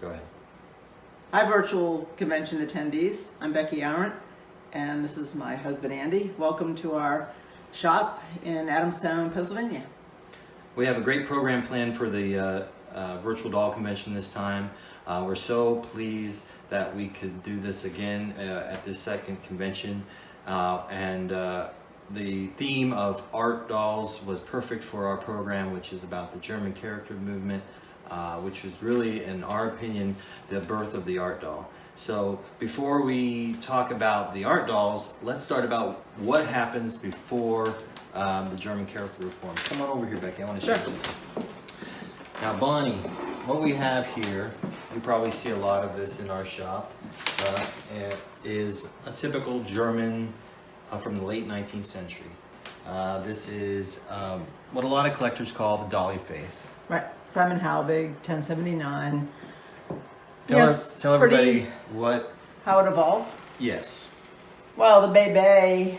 Go ahead. Hi, virtual convention attendees. I'm Becky Ourant, and this is my husband, Andy. Welcome to our shop in Adamstown, Pennsylvania. We have a great program planned for the virtual doll convention this time. We're so pleased that we could do this again at this second convention. The theme of art dolls was perfect for our program, which is about the German character movement, which was really, in our opinion, the birth of the art doll. So before we talk about the art dolls, let's start about what happens before the German character reform. Come on over here, Becky. I want to show you something. Now, Bonnie, what we have here, you probably see a lot of this in our shop, is a typical German from the late 19th century. This is what a lot of collectors call the Dolly Face. Right, Simon Halbig, 1079. Tell everybody what... How it evolved? Yes. Well, the Bebe,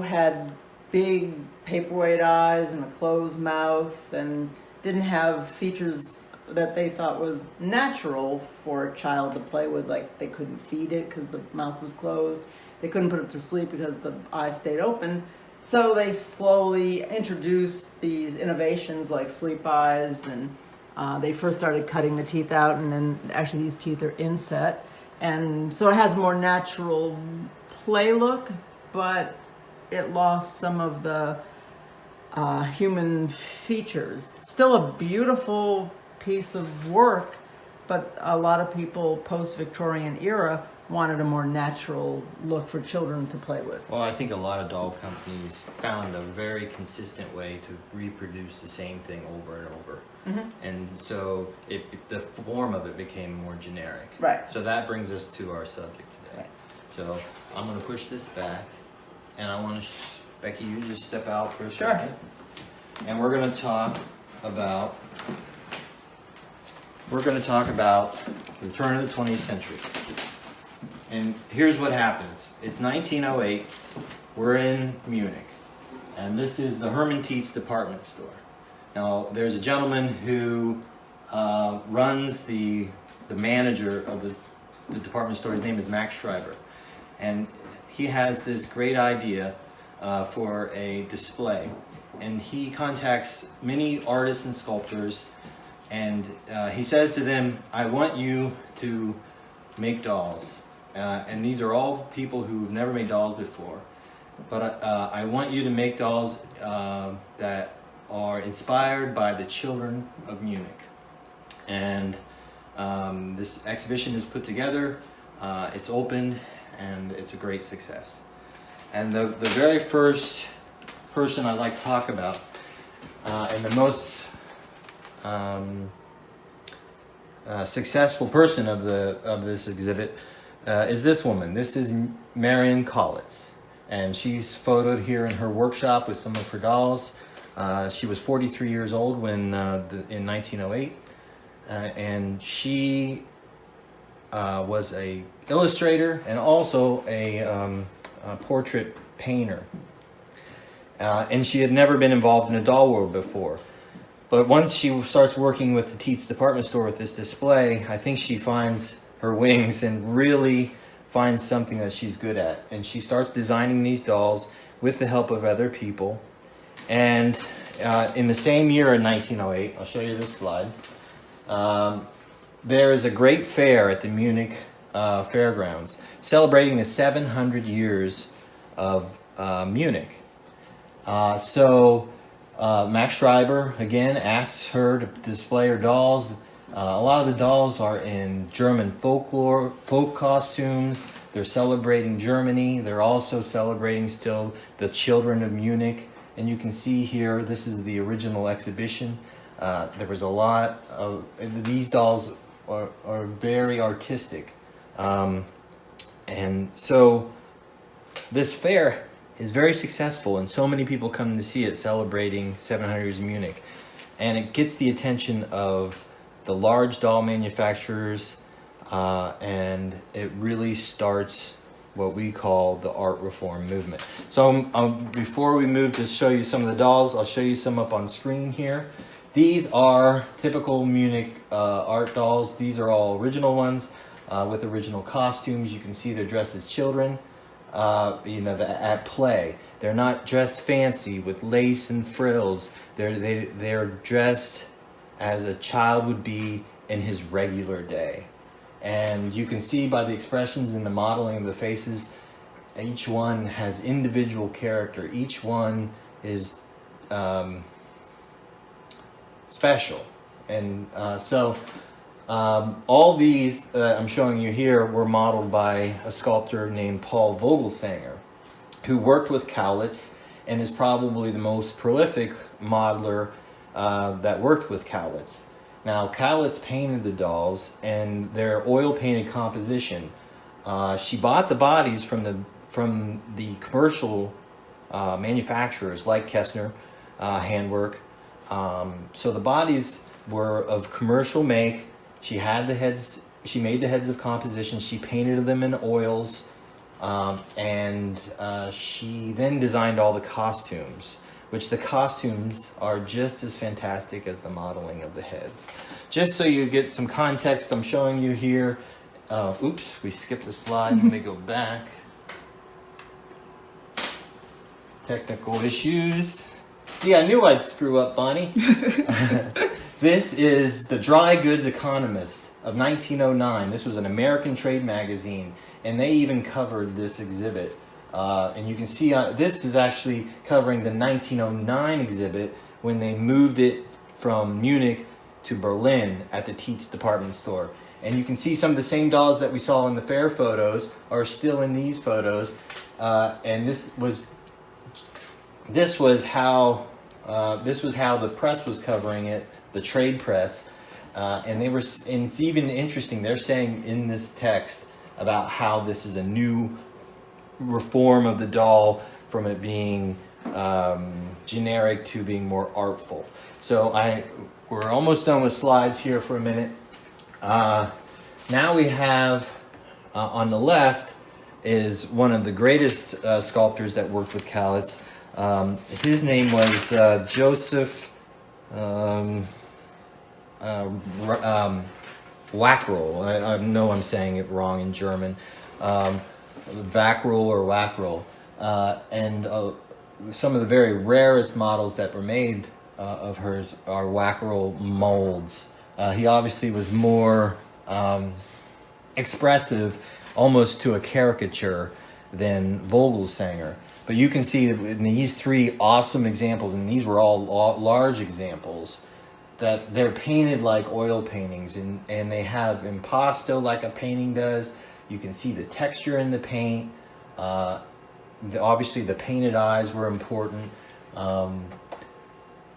had big paperweight eyes and a closed mouth and didn't have features that they thought was natural for a child to play with. Like, they couldn't feed it because the mouth was closed. They couldn't put it to sleep because the eyes stayed open. So they slowly introduced these innovations like sleep eyes, and they first started cutting the teeth out, and then actually these teeth are inset. And so it has a more natural play look, but it lost some of the human features. Still a beautiful piece of work, but a lot of people post-Victorian era wanted a more natural look for children to play with. Well, I think a lot of doll companies found a very consistent way to reproduce the same thing over and over. Mm-hmm. And so the form of it became more generic. Right. So that brings us to our subject today. Right. So I'm going to push this back, and I want to, Becky, you just step out for a second. And we're going to talk about the turn of the 20th century. And here's what happens. It's 1908. We're in Munich. And this is the Hermann Tietz department store. Now, there's a gentleman who runs the manager of the department store. His name is Max Schreiber. And he has this great idea for a display. And he contacts many artists and sculptors. And he says to them, I want you to make dolls. And these are all people who've never made dolls before. But I want you to make dolls that are inspired by the children of Munich. And this exhibition is put together, it's opened, and it's a great success. And the very first person I'd like to talk about, and the most successful person of this exhibit, is this woman. This is Marian Collets, and she's photoed here in her workshop with some of her dolls. She was 43 years old when in 1908, and she was a illustrator and also a portrait painter. And she had never been involved in a doll world before. But once she starts working with the Tietz department store with this display, I think she finds her wings and really finds something that she's good at. And she starts designing these dolls with the help of other people. And in the same year in 1908, I'll show you this slide, there is a great fair at the Munich fairgrounds celebrating the 700 years of Munich. So Max Schreiber, again, asks her to display her dolls. A lot of the dolls are in German folklore, folk costumes. They're celebrating Germany. They're also celebrating still the children of Munich. And you can see here, this is the original exhibition. There was a lot of, these dolls are very artistic. And so this fair is very successful, and so many people come to see it celebrating 700 years of Munich. And it gets the attention of the large doll manufacturers, and it really starts what we call the art reform movement. So before we move to show you some of the dolls, I'll show you some up on screen here. These are typical Munich art dolls. These are all original ones with original costumes. You can see they're dressed as children, at play. They're not dressed fancy with lace and frills. They're dressed as a child would be in his regular day. And you can see by the expressions and the modeling of the faces, each one has individual character. Each one is special. And all these I'm showing you here were modeled by a sculptor named Paul Vogelsanger, who worked with Collets and is probably the most prolific modeler that worked with Collets. Now, Collets painted the dolls, and their oil-painted composition. She bought the bodies from the commercial manufacturers like Kessner Handwork. So the bodies were of commercial make. She had the heads. She made the heads of composition. She painted them in oils, and she then designed all the costumes, which the costumes are just as fantastic as the modeling of the heads. Just so you get some context, I'm showing you here. Oops, we skipped a slide. Let me go back. Technical issues. See, I knew I'd screw up, Bonnie. This is the Dry Goods Economist of 1909. This was an American trade magazine, and they even covered this exhibit. And you can see this is actually covering the 1909 exhibit when they moved it from Munich to Berlin at the Tietz department store. And you can see some of the same dolls that we saw in the fair photos are still in these photos. And this was how the press was covering it, the trade press. And it's even interesting. They're saying in this text about how this is a new reform of the doll from it being generic to being more artful. So we're almost done with slides here for a minute. Now we have on the left is one of the greatest sculptors that worked with Collets. His name was Joseph Wackrell. I know I'm saying it wrong in German. Vackrell or Wackrell, and some of the very rarest models that were made of hers are Wackrell molds. He obviously was more expressive, almost to a caricature, than Vogelsanger. But you can see that in these three awesome examples, and these were all large examples, that they're painted like oil paintings, and they have impasto like a painting does. You can see the texture in the paint. Obviously, the painted eyes were important.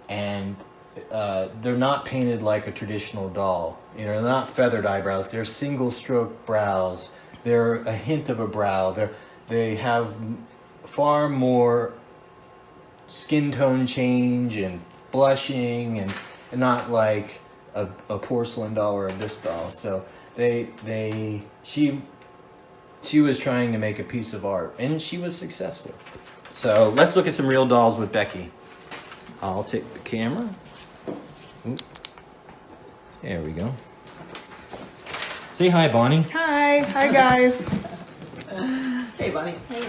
And they're not painted like a traditional doll. They're not feathered eyebrows. They're single-stroke brows. They're a hint of a brow. They have far more skin tone change and blushing, and not like a porcelain doll or a bisque doll. So she was trying to make a piece of art, and she was successful. So let's look at some real dolls with Becky. I'll take the camera. Ooh. There we go. Say hi, Bonnie. Hi guys. Hey, Bonnie. Hey.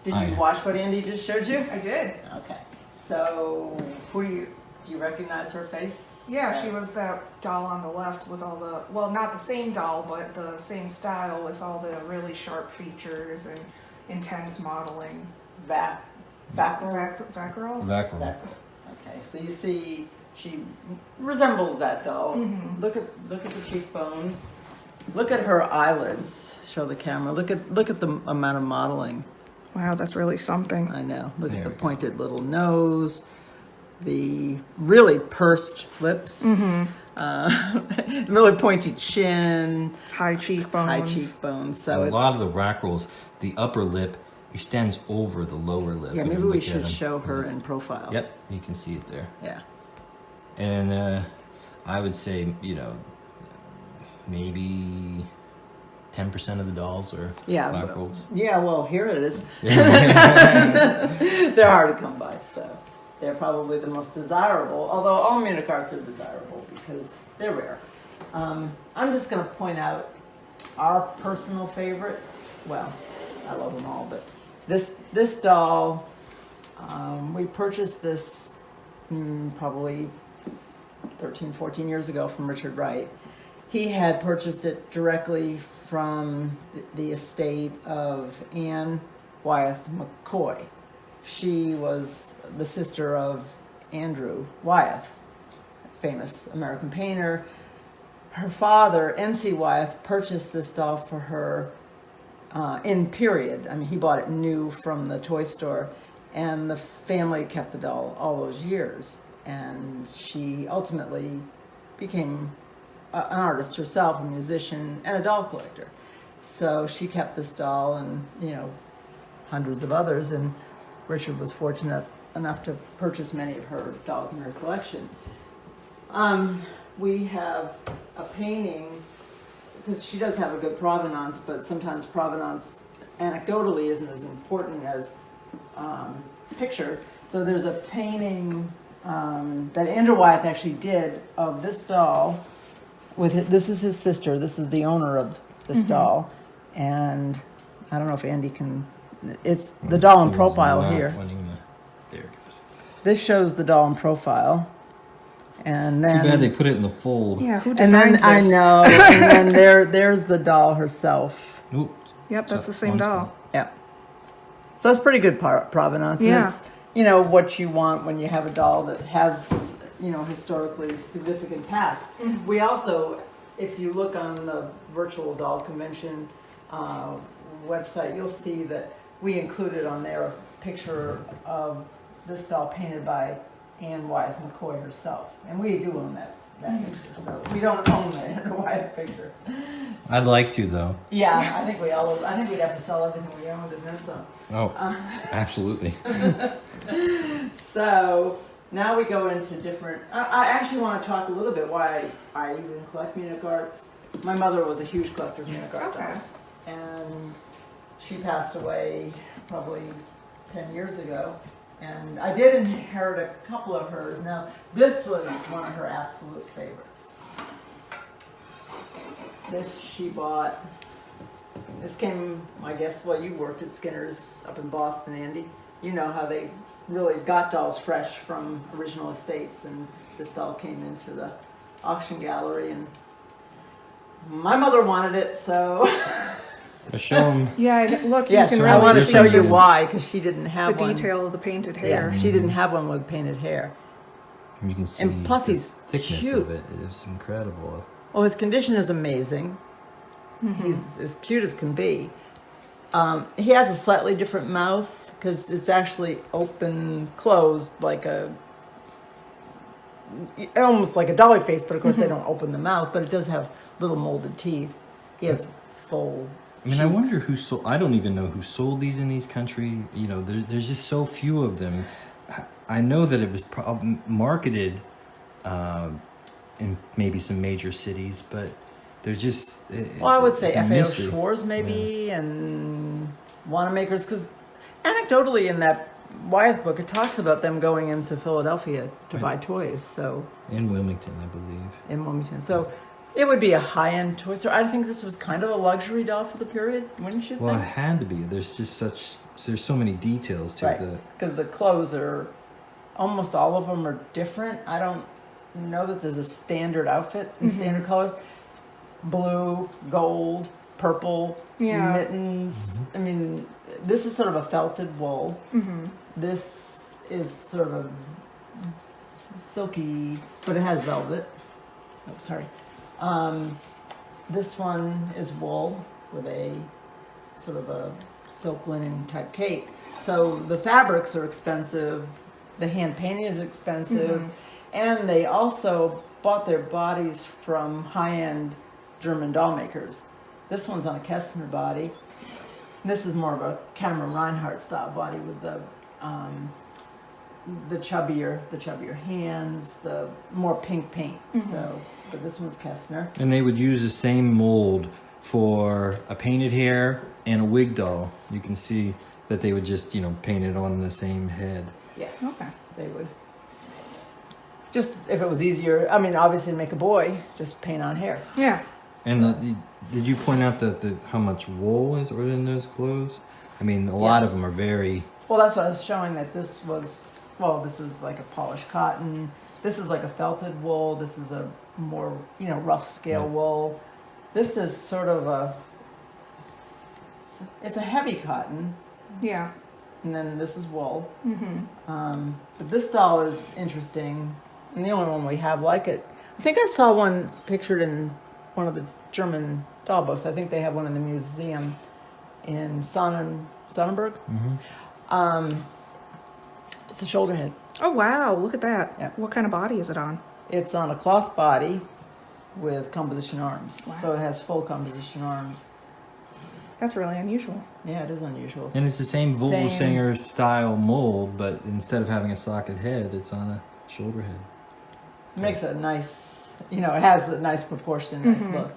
Did you watch what Andy just showed you? I did. Okay. So, do you recognize her face? Yeah, she was that doll on the left with all the, well, not the same doll, but the same style with all the really sharp features and intense modeling. Vackrell? Vackrell? Okay, so you see she resembles that doll. Mm-hmm. Look at the cheekbones. Look at her eyelids. Show the camera. Look at the amount of modeling. Wow, that's really something. I know. Look at the pointed little nose, the really pursed lips, really pointy chin, High cheekbones. So a lot of the Wackrells, the upper lip extends over the lower lip. Yeah, maybe we should show her in profile. Yep, you can see it there. Yeah. And I would say, maybe 10% of the dolls are Wackrells. Yeah, well, here it is. They're hard to come by, so. they're probably the most desirable, although all Munich arts are desirable because they're rare. I'm just going to point out our personal favorite. Well, I love them all, but this doll, we purchased this probably 13, 14 years ago from Richard Wright. He had purchased it directly from the estate of Anne Wyeth McCoy. She was the sister of Andrew Wyeth, famous American painter. Her father, N.C. Wyeth, purchased this doll for her in period. I mean, he bought it new from the toy store, and the family kept the doll all those years. And she ultimately became an artist herself, a musician, and a doll collector. So she kept this doll and, hundreds of others, and Richard was fortunate enough to purchase many of her dolls in her collection. We have a painting, because she does have a good provenance, but sometimes provenance anecdotally isn't as important as picture. So there's a painting that Andrew Wyeth actually did of this doll. This is his sister. This is the owner of this doll, and I don't know if Andy can. It's the doll in profile here. There it goes. This shows the doll in profile, and then Too bad they put it in the fold. Yeah, who and designed then I this? know, and then there's the doll herself. Oop. Yep, that's the same One's doll. Yeah, so it's pretty good provenance. And Yeah. it's, what you want when you have a doll that has historically significant past. We also, if you look on the virtual doll convention website, you'll see that we included on there a picture of this doll painted by Anne Wyeth McCoy herself, and we do own that picture. So we don't own the Anne Wyeth picture. I'd like to though. Yeah, I think we'd have to sell everything we owned and then some. Oh, absolutely. So now we go into different. I actually want to talk a little bit why I even collect Munich arts. My mother was a huge collector of Munich art Okay. dolls, and she passed away probably 10 years ago. And I did inherit a couple of hers. Now, this was one of her absolute favorites. This she bought. This came, I guess, you worked at Skinner's up in Boston, Andy. You know how they really got dolls fresh from original estates, and this doll came into the auction gallery, and my mother wanted it, so. Show them. Yeah, look, Yes, you can I really want to see show you this- why, because she didn't the have one. detail of the painted hair. Yeah, she didn't have one with painted hair. You can see And plus the he's thickness cute. of it. It's incredible. Well, his condition is amazing. He's as cute as can be. He has a slightly different mouth because it's actually open, closed, almost like a Dolly Face, but of course they don't open the mouth, but it does have little molded teeth. He has full I mean, I cheeks. wonder who sold. I don't even know who sold these in these countries. There's just so few of them. I know that it was marketed in maybe some major cities, but they're just. Well, I would say it's a FAO mystery. Schwarz maybe, and Wanamaker's, because anecdotally in that Wyeth book, it talks about them going into Philadelphia to buy toys. So In Wilmington, I believe. in Wilmington, so it would be a high-end toy store. I think this was kind of a luxury doll for the period, wouldn't you Well, it think? had to be. There's so many details to Right, the. because the clothes are almost all of them are different. I don't know that there's a standard outfit in standard colors. Blue, gold, purple, Yeah. mittens. I mean, this is sort of a felted wool. This is sort of a silky, but it has velvet. Oh, sorry. This one is wool with a sort of a silk linen type cape. So the fabrics are expensive. The hand painting is expensive. And they also bought their bodies from high-end German doll makers. This one's on a Kessner body. This is more of a Cameron Reinhardt style body with the chubbier hands, the more pink paint. So, but this one's Kessner. And they would use the same mold for a painted hair and a wig doll. You can see that they would just, paint it on the same head. Yes. Okay. They would. Just if it was easier. I mean, obviously, to make a boy, just paint on hair. Yeah. And did you point out that how much wool is in those clothes? I mean, a lot of Yes. them are very. Well, that's what I was showing. That this was. Well, this is like a polished cotton. This is like a felted wool. This is a more rough scale Right. wool. This is sort of a. It's a heavy cotton, Yeah. and then this is wool. Mm-hmm. But this doll is interesting, and the only one we have like it. I think I saw one pictured in one of the German doll books. I think they have one in the museum in Sonnenberg. It's a shoulder head. Oh wow! Look at that. Yeah. What kind of body is it on? It's on a cloth body with composition arms. Wow. So it has full composition arms. That's really unusual. Yeah, it is unusual. And it's the same Same. Volsinger style mold, but instead of having a socket head, it's on a shoulder head. It makes a nice, it has a nice proportion, nice Mhm. look.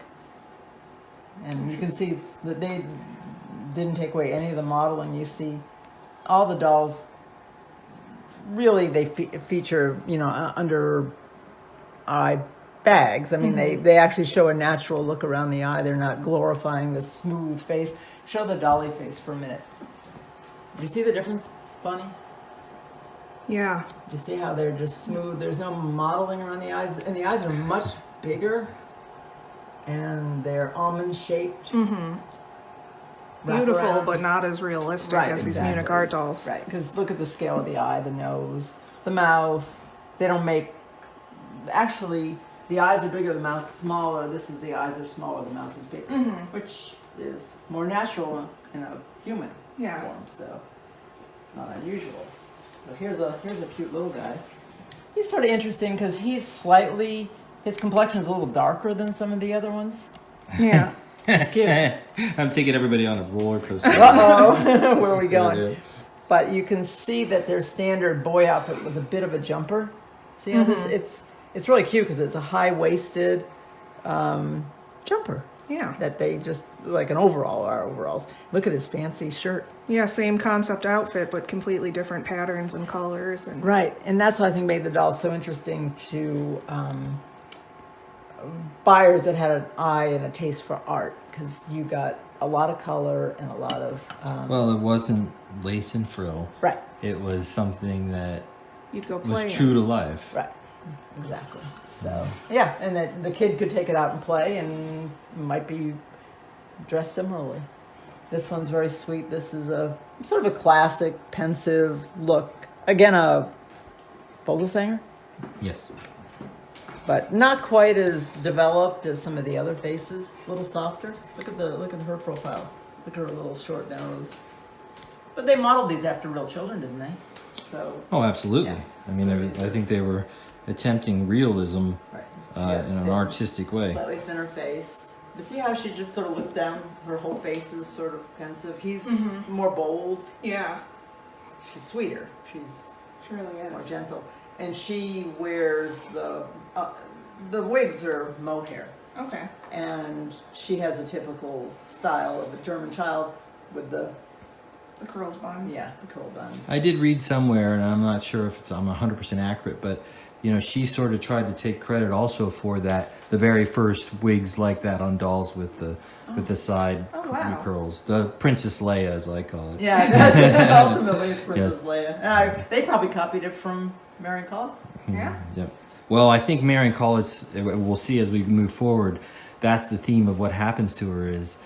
And you can see that they didn't take away any of the modeling. You see all the dolls, really they feature, under eye bags. I mean, they actually show a natural look around the eye. They're not glorifying this smooth face. Show the Dolly Face for a minute. Do you see the difference, Bonnie? Yeah. Do you see how they're just smooth? There's no modeling around the eyes, and the eyes are much bigger, and they're almond shaped. Mm-hmm. Wrap Beautiful, around. but not as realistic Right, as these exactly. Munich Art Dolls. Right, because look at the scale of the eye, the nose, the mouth. They don't make. Actually, the eyes are bigger, the mouth's smaller. The eyes are smaller, the mouth is bigger, Mhm. which is more natural in a human Yeah. form. So it's not unusual. So here's a cute little guy. He's sort of interesting because his complexion is a little darker than some of the other ones. Yeah. It's cute. I'm taking everybody on a roller coaster. Uh-oh, where are we going? Yeah. But you can see that their standard boy outfit was a bit of a jumper. See how it's really cute because it's a high-waisted jumper Yeah. that they just, like an overall, our overalls. Look at his fancy shirt. Yeah, same concept outfit, but completely different patterns and colors. And Right, and that's what I think made the dolls so interesting to buyers that had an eye and a taste for art, because you got a lot of color and a lot of Well, it wasn't lace and frill. right, It was something that you'd go play. was true to life. right, exactly. So yeah, and that the kid could take it out and play, and might be dressed similarly. This one's very sweet. This is a sort of a classic, pensive look. Again, a Vogelsanger, Yes. but not quite as developed as some of the other faces. A little softer. Look at her profile. Look at her little short nose. But they modeled these after real children, didn't they? So Oh, absolutely. Yeah. I mean, I think they were attempting realism right. She had in an thin, artistic way. slightly thinner face. But see how she just sort of looks down? Her whole face is sort of pensive. He's more bold. Yeah, She's sweeter. She's she really more is. gentle. And she wears the wigs are mohair. Okay. And she has a typical style of a German child with the The curled buns. the curl buns. I did read somewhere, and I'm not sure if I'm 100% accurate, but she sort of tried to take credit also for the very first wigs like that on dolls with the side Oh, wow. curls. The Princess Leia, as I call it. Yeah, that's ultimately it's Princess Yes. Leia. They probably copied it from Marian Collets. Yeah. Yep. Well, I think Marian Collets, we'll see as we move forward, that's the theme of what happens to her is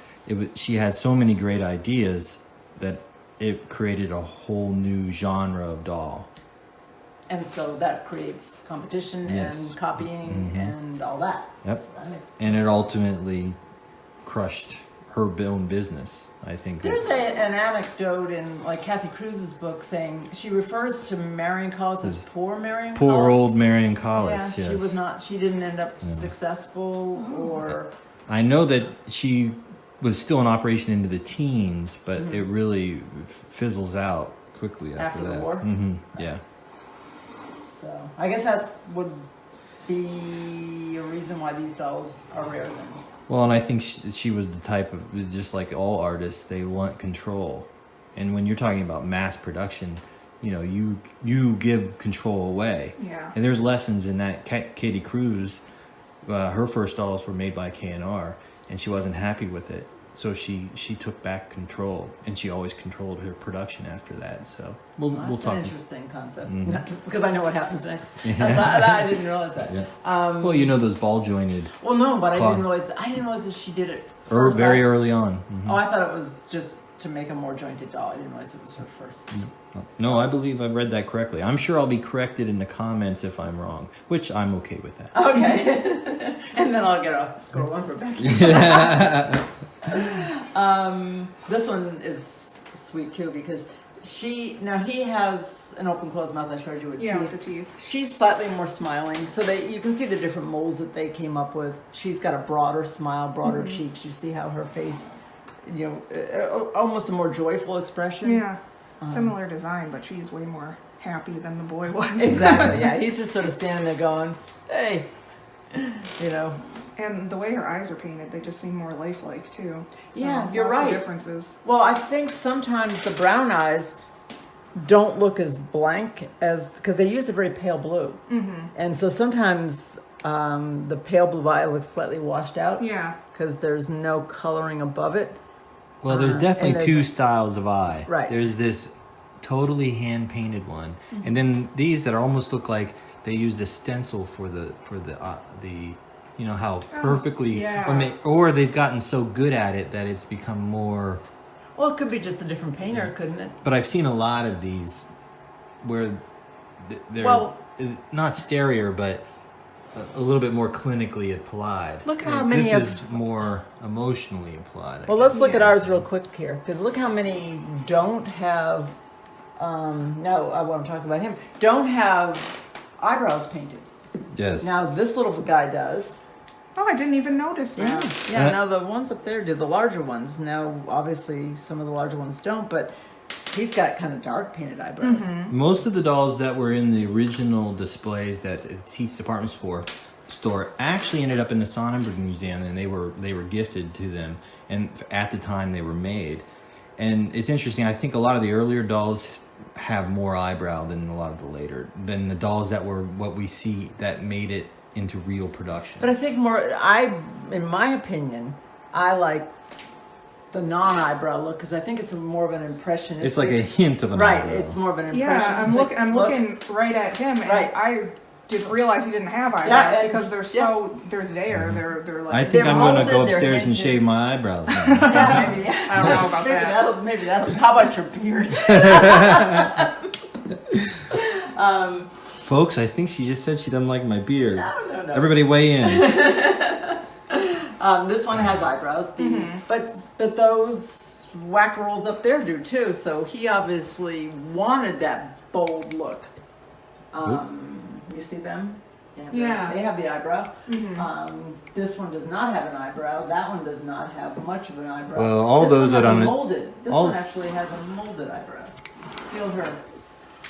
she had so many great ideas that it created a whole new genre of doll. And so that creates competition Yes. and copying and all that. Yep. So that makes And it ultimately crushed her own business, I think. There's an anecdote in like Kathy Cruz's book saying she refers to Marian Collets as poor Marian Collets. Poor old Marian Collets, Yeah, yes. she didn't end up successful or I know that she was still in operation into the teens, but it really fizzles out quickly after After the that. war? Yeah. so. I guess that would be a reason why these dolls are rare then. Well, and I think she was the type of, just like all artists, they want control. And when you're talking about mass production, you give control away. Yeah. And there's lessons in that. Katie Cruz, her first dolls were made by K&R, and she wasn't happy with it. So she took back control, and she always controlled her production after that. So we'll That's talk. an interesting concept Mhm. because I know what happens next. I didn't realize that. Yeah. Well, those ball jointed, Well, no, but I Claw. didn't realize that she did it or first. very early on. Mhm. Oh, I thought it was just to make a more jointed doll. I didn't realize it was her first. No, I believe I've read that correctly. I'm sure I'll be corrected in the comments if I'm wrong, which I'm okay with that. Okay, and then I'll get a score 1 for Becky. This one is sweet too because he has an open closed mouth. I showed you with Yeah, teeth. with the teeth. She's slightly more smiling, so you can see the different molds that they came up with. She's got a broader smile, broader cheeks. You see how her face, almost a more joyful expression. Yeah. Similar design, but she's way more happy than the boy was. Exactly. Yeah, he's just sort of standing there going, "Hey," And the way her eyes are painted, they just seem more lifelike too. So Yeah, you're lots of right. differences. Well, I think sometimes the brown eyes don't look as blank because they use a very pale blue, and so sometimes the pale blue eye looks slightly washed out Yeah. because there's no coloring above it. Well, there's and definitely there's two a- styles of eye. Right. There's this totally hand painted one, and then these that almost look like they used a stencil for the how perfectly yeah. or they've gotten so good at it that it's become more. Well, it could be just a different painter, couldn't it? But I've seen a lot of these where they're Well- not stereo, but a little bit more clinically applied. Look at how many this of- is more emotionally applied. I Well, guess. let's look at Yeah. ours real quick here because look how many don't have. No, I want to talk about him. Don't have eyebrows painted. Yes. Now this little guy does. Oh, I didn't even notice Yeah, that. yeah. Now the ones up there do the larger ones. Now, obviously, some of the larger ones don't, but he's got kind of dark painted eyebrows. Most of the dolls that were in the original displays that the Teats department store actually ended up in the Sonnenberg Museum, and they were gifted to them, and at the time they were made. And it's interesting. I think a lot of the earlier dolls have more eyebrow than a lot of the dolls that were what we see that made it into real production. But I think in my opinion, I like the non-eyebrow look because I think it's more of an impressionistic. It's like a hint of an right. eyebrow. It's more of an Yeah, impressionistic. I'm look. looking right at him, and Right. I didn't realize he didn't have eyebrows Yeah, and- because they're there. They're like. I think They're I'm going to molded, go they're upstairs and hinted. shave my eyebrows. now. Yeah, maybe. Yeah. I don't know about that. Maybe that'll. How about your beard? Folks, I think she just said she doesn't like my beard. No. Everybody weigh in. This one has eyebrows, but those whack-a-rolls up there do too. So he obviously wanted that bold look. You see them? Yeah. They have the eyebrow. This one does not have an eyebrow. That one does not have much of an eyebrow. Well, all this those one that has on a it- molded. This all- one actually has a molded eyebrow. Feel her.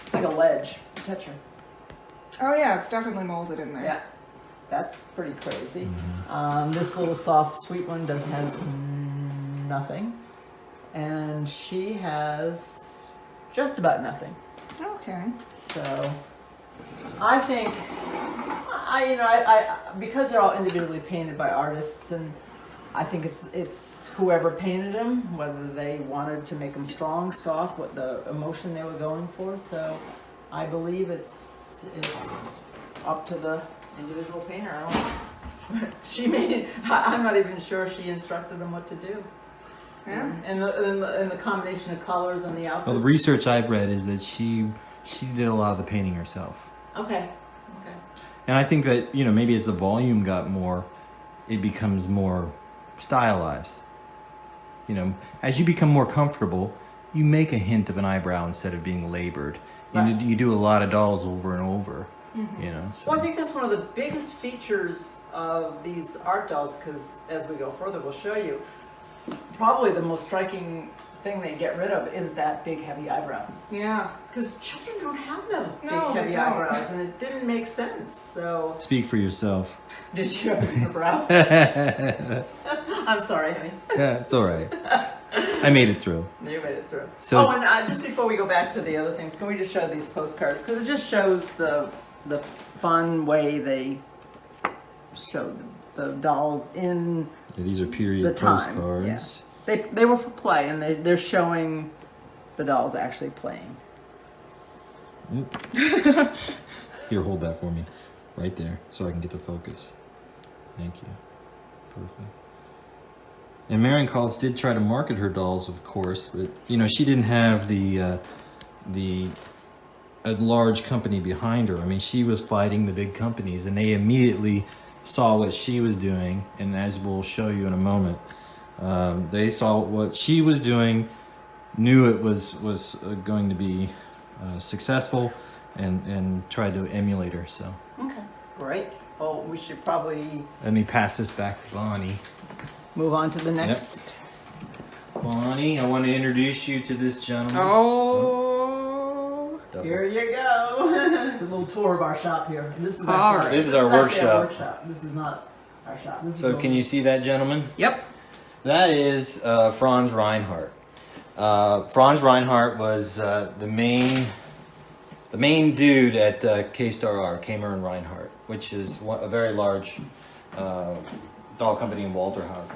It's like a ledge. Touch her. Oh yeah, it's definitely molded in there. Yeah, that's pretty crazy. This little soft, sweet one has nothing, and she has just about nothing. Okay. So, I think, I because they're all individually painted by artists, and I think it's whoever painted them, whether they wanted to make them strong, soft, what the emotion they were going for. So, I believe it's up to the individual painter. She made. I'm not even sure she instructed them what to do. Yeah. And the combination of colors and the outfits. Well, the research I've read is that she did a lot of the painting herself. Okay. And I think that, maybe as the volume got more, it becomes more stylized. As you become more comfortable, you make a hint of an eyebrow instead of being labored. Right. You do a lot of dolls over and over, So. Well, I think that's one of the biggest features of these art dolls, because as we go further, we'll show you. Probably the most striking thing they get rid of is that big, heavy eyebrow. Yeah. Because children don't have those big, No, they heavy don't. eyebrows, and it didn't make sense. So, Speak for yourself. did you have a big brow? I'm sorry, honey. Yeah, it's all right. I made it through. You made it through. So- oh, and just before we go back to the other things, can we just show these postcards? Because it just shows the fun way they showed the dolls in Yeah, these are the period time. postcards. Yeah. They were for play, and they're showing the dolls actually playing. Here, hold that for me, right there, so I can get the focus. Thank you. Perfect. And Marian Collets did try to market her dolls, of course, but she didn't have a large company behind her. I mean, she was fighting the big companies, and they immediately saw what she was doing. And as we'll show you in a moment, they saw what she was doing, knew it was going to be successful, and tried to emulate her. So Okay, great. Oh, we should probably let me pass this back to Bonnie. move on to the next. Bonnie, I want to introduce you to this gentleman. Oh. Double. Here you go. A little tour of our shop here. This is All our right. This is our actually workshop. This is not our shop. This is So can you see that gentleman? Yep. That is Franz Reinhardt. Franz Reinhardt was the main dude at K-Star R, Kramer and Reinhardt, which is a very large doll company in Walterhausen.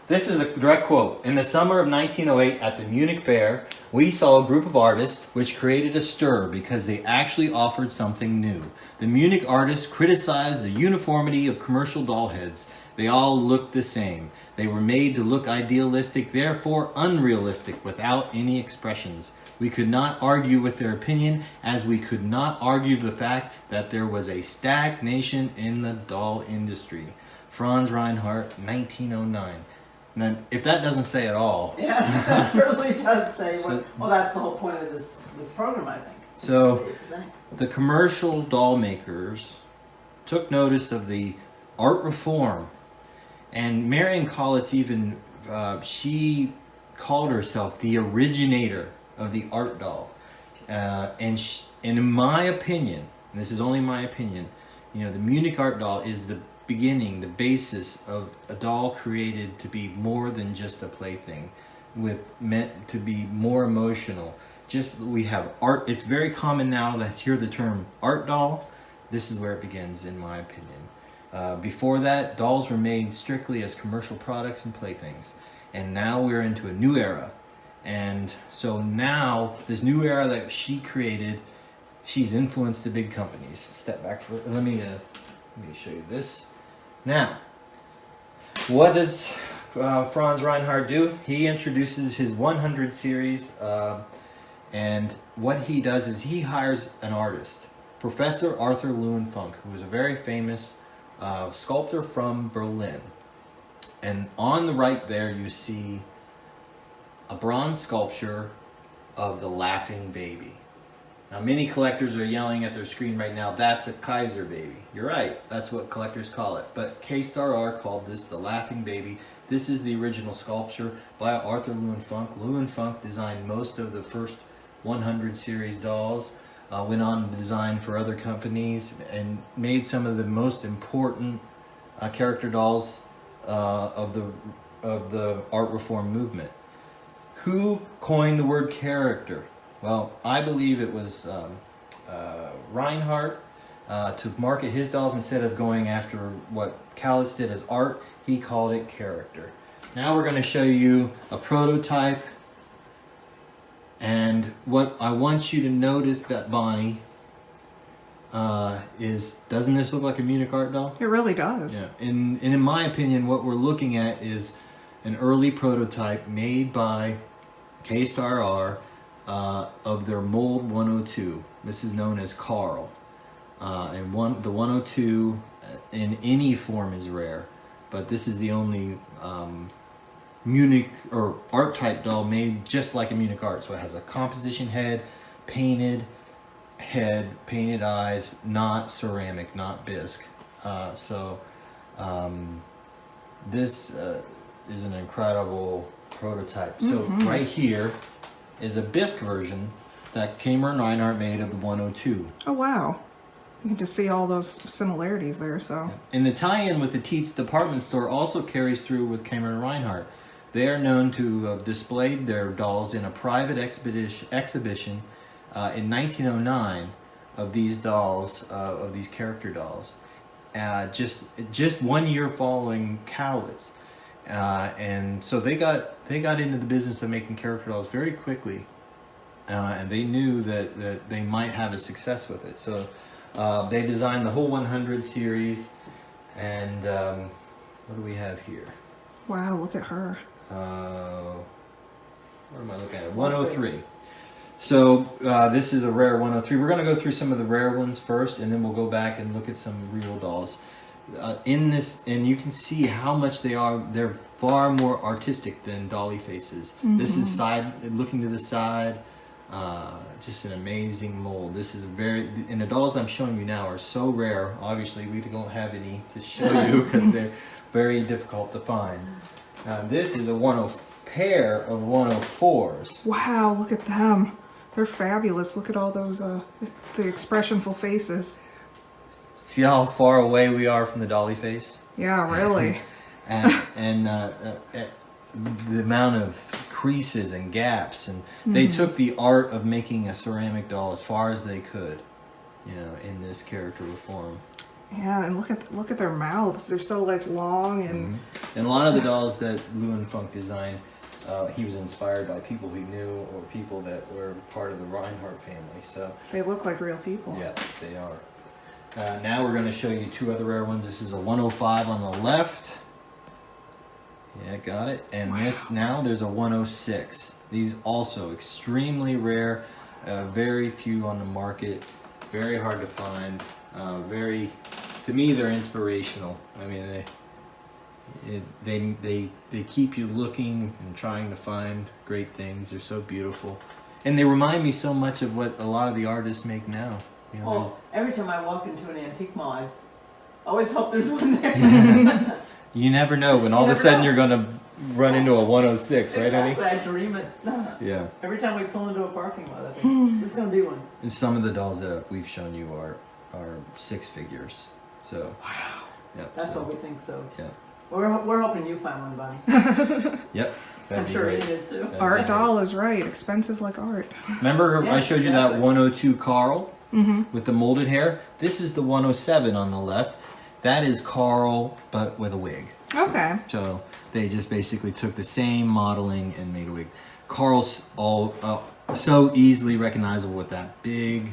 This is a direct quote. In the summer of 1908 at the Munich Fair, we saw a group of artists which created a stir because they actually offered something new. The Munich artists criticized the uniformity of commercial doll heads. They all looked the same. They were made to look idealistic, therefore unrealistic, without any expressions. We could not argue with their opinion, as we could not argue the fact that there was a stagnation in the doll industry. Franz Reinhardt, 1909. Now, if that doesn't say it all. Yeah, that certainly does say. So- Well, that's the whole point of this program, I think. So, the commercial doll makers took notice of the art reform, and Marian Collets even, she called herself the originator of the art doll. And in my opinion, and this is only my opinion, the Munich Art Doll is the beginning, the basis of a doll created to be more than just a plaything, meant to be more emotional. Just we have art. It's very common now to hear the term art doll. This is where it begins, in my opinion. Before that, dolls were made strictly as commercial products and playthings, and now we're into a new era. And so now, this new era that she created, she's influenced the big companies. Step back for let me show you this. Now, what does Franz Reinhardt do? He introduces his 100 series, and what he does is he hires an artist, Professor Arthur Leuenfunk, who was a very famous sculptor from Berlin. And on the right there, you see a bronze sculpture of the laughing baby. Now, many collectors are yelling at their screen right now, that's a Kaiser baby. You're right, that's what collectors call it. But K-Star R called this the laughing baby. This is the original sculpture by Arthur Leuenfunk. Leuenfunk designed most of the first 100 series dolls, went on to design for other companies, and made some of the most important character dolls of the art reform movement. Who coined the word character? Well, I believe it was Reinhardt to market his dolls. Instead of going after what Collets did as art, he called it character. Now we're going to show you a prototype, and what I want you to notice, Bonnie, is, doesn't this look like a Munich Art doll? It really does. Yeah, and in my opinion, what we're looking at is an early prototype made by K-Star R of their mold 102. This is known as Carl. And the 102 in any form is rare, but this is the only Munich or art type doll made just like a Munich Art. So it has a composition head, painted eyes, not ceramic, not bisque. This is an incredible prototype. So right here is a bisque version that Kramer and Reinhardt made of the 102. Oh, wow. You can just see all those similarities there, so. And the tie-in with the Tietz department store also carries through with Kramer and Reinhardt. They are known to have displayed their dolls in a private exhibition in 1909 of these dolls, of these character dolls. Just 1 year following Collets. And so they got into the business of making character dolls very quickly. And they knew that they might have a success with it. So they designed the whole 100 series. And what do we have here? Wow, look at her. What am I looking at? 103. So this is a rare 103. We're going to go through some of the rare ones first, and then we'll go back and look at some real dolls. In this, and you can see how much they're far more artistic than Dolly Faces. This is looking to the side. Just an amazing mold. This is and the dolls I'm showing you now are so rare. Obviously, we don't have any to show you because they're very difficult to find. This is a pair of 104s. Wow, look at them. They're fabulous. Look at all those, the expressionful faces. See how far away we are from the Dolly Face? Yeah, really. and the amount of creases and gaps, and they took the art of making a ceramic doll as far as they could, in this character form. Yeah, and look at their mouths. They're so like long and. And a lot of the dolls that Lowe designed, he was inspired by people he knew or people that were part of the Reinhardt family. So They look like real people. yeah, they are. Now we're going to show you two other rare ones. This is a 105 on the left. Yeah, got it. And there's a 106. These also extremely rare, very few on the market, very hard to find. To me, they're inspirational. I mean, they keep you looking and trying to find great things. They're so beautiful, and they remind me so much of what a lot of the artists make now. Well, every time I walk into an antique mall, I always hope there's one there. You never know when all of a sudden you're going to run into a 106, right, Eddie? Exactly, I dream it. Yeah. Every time we pull into a parking lot, I think, this is going to be one. And some of the dolls that we've shown you are six figures. So. Wow. Yep. That's what we think so. Yeah. We're hoping you find one, Bonnie. Yep. I'm sure Ian is too. Art doll is right. Expensive like art. Remember I showed you that exactly. 102 Carl with the molded hair? This is the 107 on the left. That is Carl, but with a wig. Okay. So they just basically took the same modeling and made a wig. Carl's all so easily recognizable with that big,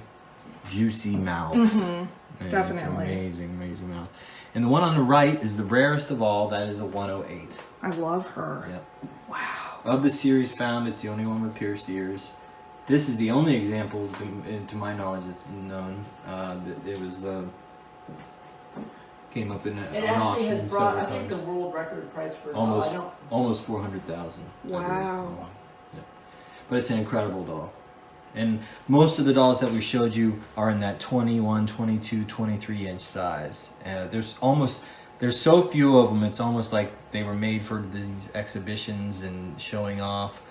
juicy mouth. And Definitely. it's amazing mouth. And the one on the right is the rarest of all. That is a 108. I love her. Yep. Wow. Of the series found, it's the only one with pierced ears. This is the only example, to my knowledge, that's known. It was came up in an auction. It actually has brought, I several think, the times. world record price for Almost 400,000. Wow. Yeah. But it's an incredible doll. And most of the dolls that we showed you are in that 21, 22, 23 inch size. There's so few of them, it's almost like they were made for these exhibitions and showing off.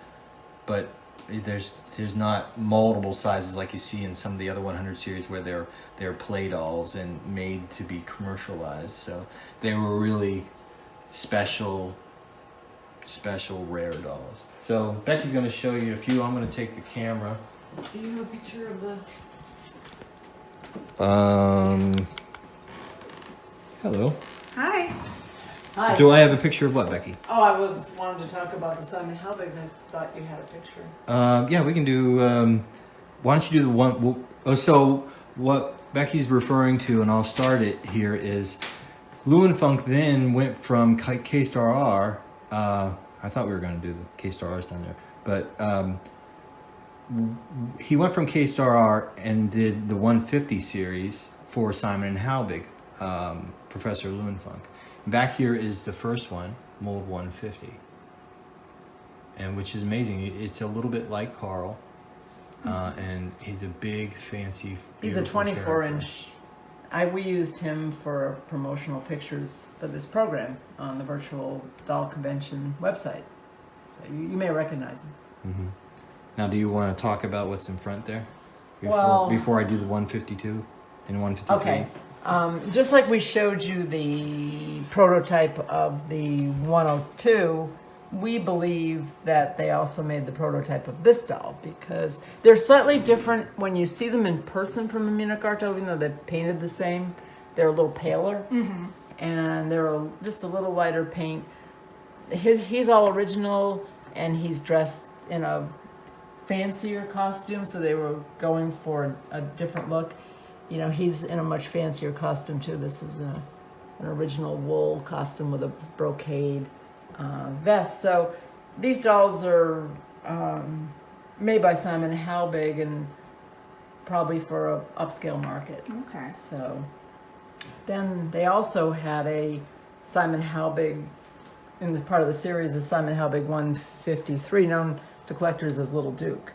But there's not multiple sizes like you see in some of the other 100 series where they're play dolls and made to be commercialized. So they were really special rare dolls. So Becky's going to show you a few. I'm going to take the camera. Do you have a picture of the... Hello. Hi. Hi. Do I have a picture of what, Becky? Oh, I wanted to talk about the Simon Helbig, and I thought you had a picture. Yeah, we can do. Why don't you do the one? So what Becky's referring to, and I'll start it here, is Lowe then went from K-Star R. I thought we were going to do the K-Star R's down there, but he went from K-Star R and did the 150 series for Simon and Helbig, Professor Lowe. Back here is the first one, mold 150, and which is amazing. It's a little bit like Carl, and he's a big, fancy. He's a 24-inch. We used him for promotional pictures for this program on the Virtual Doll Convention website, so you may recognize him. Mm-hmm. Now, do you want to talk about what's in front there? Before I do the 152 and 153? Okay. Just like we showed you the prototype of the 102, we believe that they also made the prototype of this doll because they're slightly different when you see them in person from a Munich Art Doll, even though they're painted the same. They're a little paler, and they're just a little lighter paint. He's all original, and he's dressed in a fancier costume, so they were going for a different look. You know, he's in a much fancier costume too. This is an original wool costume with a brocade vest. So these dolls are made by Simon Halbig and probably for a upscale market. Okay. So then they also had a Simon Halbig in the part of the series, a Simon Halbig 153, known to collectors as Little Duke.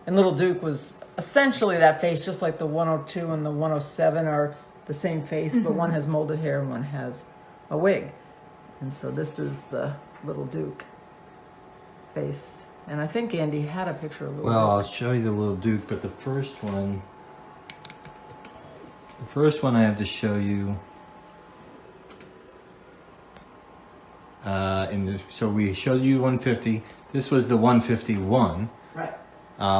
And Little Duke was essentially that face, just like the 102 and the 107 are the same face, but one has molded hair and one has a wig. And so this is the Little Duke face. And I think Andy had a picture of Little Well, I'll Duke. show you the Little Duke, but the first one I have to show you. So we showed you 150. This was the 151, Right.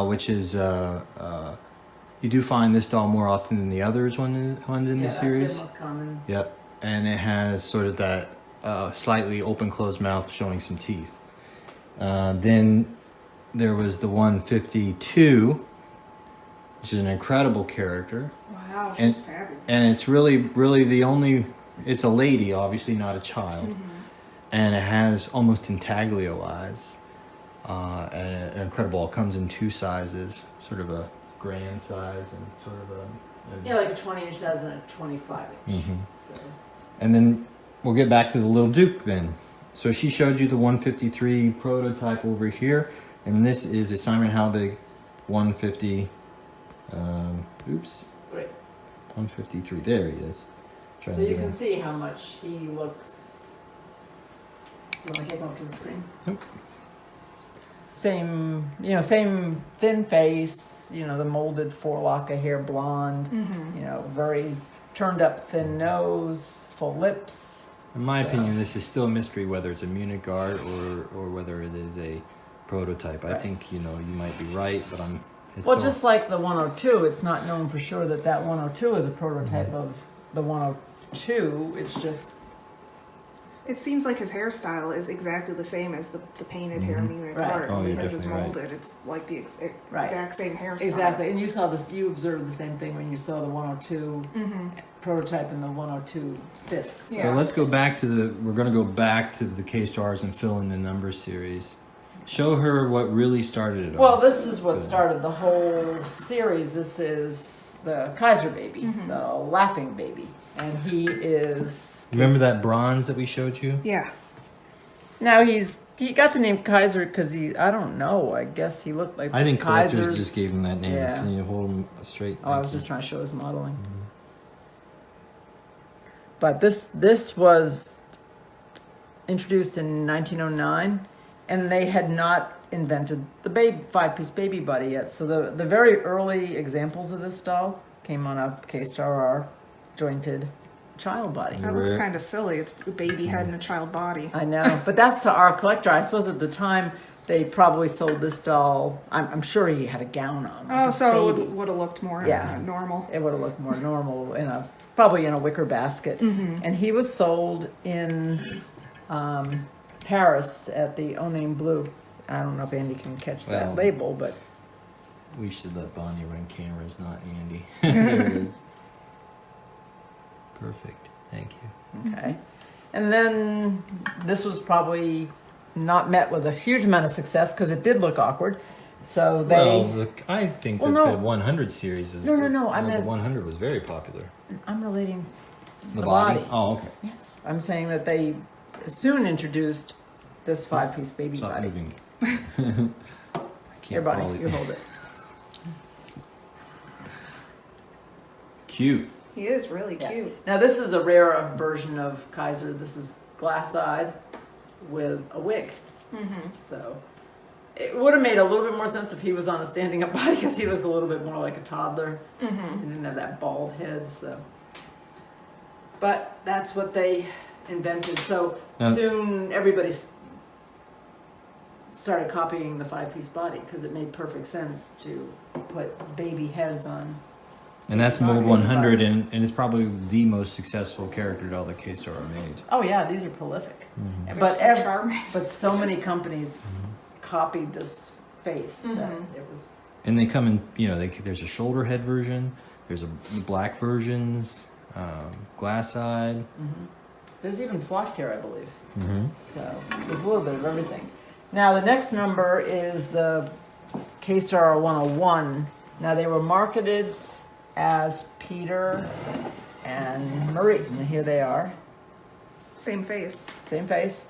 which is you do find this doll more often than the ones in the series. That's the most common. Yep, and it has sort of that slightly open closed mouth showing some teeth. Then there was the 152, which is an incredible character. Wow, And- she's fabulous. And it's really the only, it's a lady, obviously not a child. And it has almost intaglio eyes. And incredible, it comes in two sizes, sort of a grand size and sort of a... Yeah, like a 20-inch size and a 25-inch. So. And then we'll get back to the Little Duke then. So she showed you the 153 prototype over here. And this is a Simon Halbig 150, Great. 153, there he is. Trying So to you get can in. see how much he looks. Do you want to take him up to the screen? Nope. Same thin face, the molded forelock of hair, blonde, very turned up thin nose, full lips. In my So- opinion, this is still a mystery whether it's a Munich Art or whether it is a prototype. I Right. think, you might be right, but it's Well, so- just like the 102, it's not known for sure that 102 is a prototype of the 102. It's just, It seems like his hairstyle is exactly the same as the painted hair Munich Right. Art. Oh, you're because it's definitely right. molded. It's like the Right. exact same hairstyle. exactly. And you saw this, you observed the same thing when you saw the 102 prototype and the 102 discs. So Yeah. let's go back to we're going to go back to the K-Stars and fill in the number series. Show her what really started it Well, all. this is what started the whole series. This is the Kaiser baby, the laughing baby. And he is... Remember that bronze that we showed you? Yeah. Now he got the name Kaiser because I don't know, I guess he looked like I think collectors Kaiser's- just gave him that name. Yeah. Can you hold him straight? Oh, I Thank was you. just trying to show his modeling. But this was introduced in 1909, and they had not invented the five-piece baby body yet. So the very early examples of this doll came on a K-Star R jointed child body. That looks Right. kind of silly. It's a baby head and a child body. I know, but that's to our collector. I suppose at the time they probably sold this doll. I'm sure he had a gown on. like Oh, a so baby. it would have looked more Yeah. normal. It would have looked more normal probably in a wicker basket. And he was sold in Paris at the Onin Bleu. I don't know if Andy can catch that Well, label, but We should let Bonnie run cameras, not Andy. There it is. Perfect. Thank you. okay. And then this was probably not met with a huge amount of success because it did look awkward. So they. I think Well, that no. the 100 series is... No, I meant- The 100 was very popular. I'm relating The body. Oh, okay. Yes. I'm saying that they soon introduced this five-piece baby Stop body. moving. I Here, can't Bonnie, follow you hold it. Cute. He is really Yeah. cute. Now this is a rare version of Kaiser. This is glass-eyed with a wig. So it would have made a little bit more sense if he was on a standing-up body because he was a little bit more like a toddler. He didn't have that bald head. So, but that's what they invented. So Now- soon everybody's started copying the 5-piece body because it made perfect sense to put baby heads on. And that's Not Mold easy 100, bugs. and it's probably the most successful character doll that K-Star made. Oh yeah, these are prolific. They're But so charming. but so many companies copied this face that it was. And they come in, there's a shoulder head version, there's a black versions, glass-eyed. There's even flocked hair, I believe. Mm-hmm. So there's a little bit of everything. Now the next number is the K-Star 101. Now they were marketed as Peter and Marie, and here they are, Same face. same face.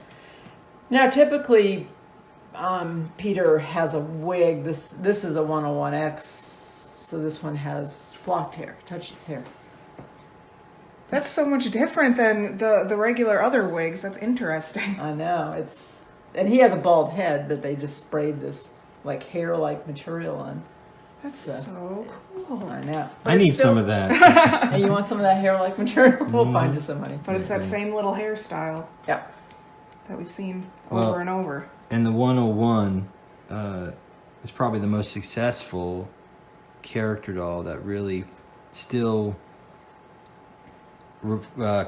Now typically, Peter has a wig. This is a 101X, so this one has flocked hair. Touch its hair. That's so much different than the regular other wigs. That's interesting. I know and he has a bald head that they just sprayed this like hair-like material on. That's So- so cool. I know. I need some of that. Hey, you want some of that hair-like material? We'll find you some, honey. But it's that same little hairstyle Yeah. that we've seen Well- over and over. And the 101 is probably the most successful character doll that really still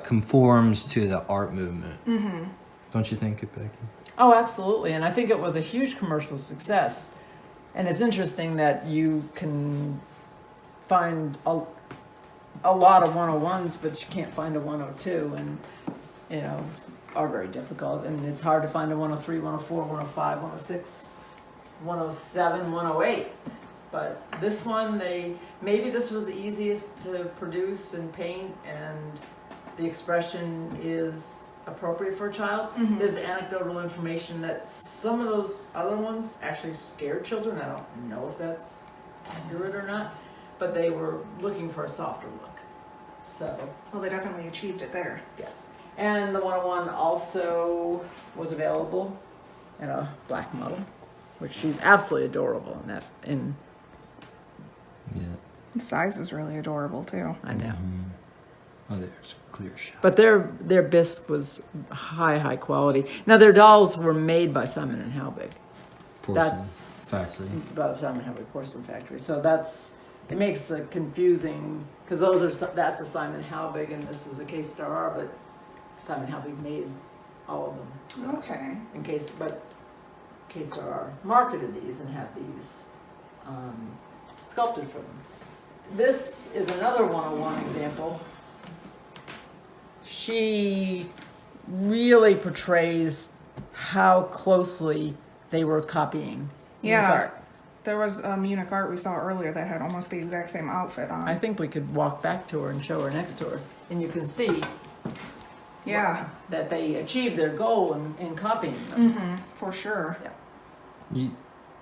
conforms to the art movement. Mm-hmm. Don't you think, Becky? Oh, absolutely. And I think it was a huge commercial success. And it's interesting that you can find a lot of 101s, but you can't find a 102. And, are very difficult. And it's hard to find a 103, 104, 105, 106, 107, 108. But this one, maybe this was the easiest to produce and paint, and the expression is appropriate for a child. There's anecdotal information that some of those other ones actually scared children. I don't know if that's accurate or not, but they were looking for a softer look. So, Well, they definitely achieved it there. yes. And the 101 also was available in a black model, which she's absolutely adorable in Yeah. The size is really adorable too. I know. Oh, there's a clear shot. But their bisque was high quality. Now their dolls were made by Simon and Halbig. Porcelain That's factory. by Simon and Halbig Porcelain Factory. So it makes it confusing because that's a Simon Halbig and this is a K-Star, but Simon Halbig made all of them. So Okay. but K-Star marketed these and had these sculpted for them. This is another 101 example. She really portrays how closely they were copying Munich Yeah. art. There was a Munich Art we saw earlier that had almost the exact same outfit on. I think we could walk back to her and show her next to her, and you can see Yeah. that they achieved their goal in copying them. For sure.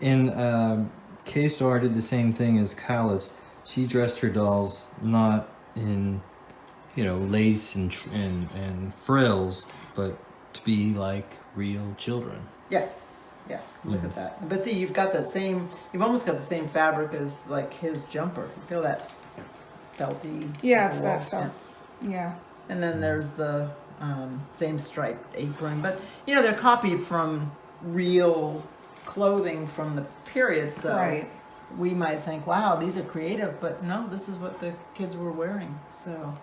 And K-Star did the same thing as Collets. She dressed her dolls not in, lace and frills, but to be like real children. Yes, look at that. But see, you've almost got the same fabric as like his jumper. You feel that felty? Yeah, it's wool. that felt. Yeah. And then there's the same striped apron. But, they're copied from real clothing from the period. So Right. we might think, wow, these are creative. But no, this is what the kids were wearing. So,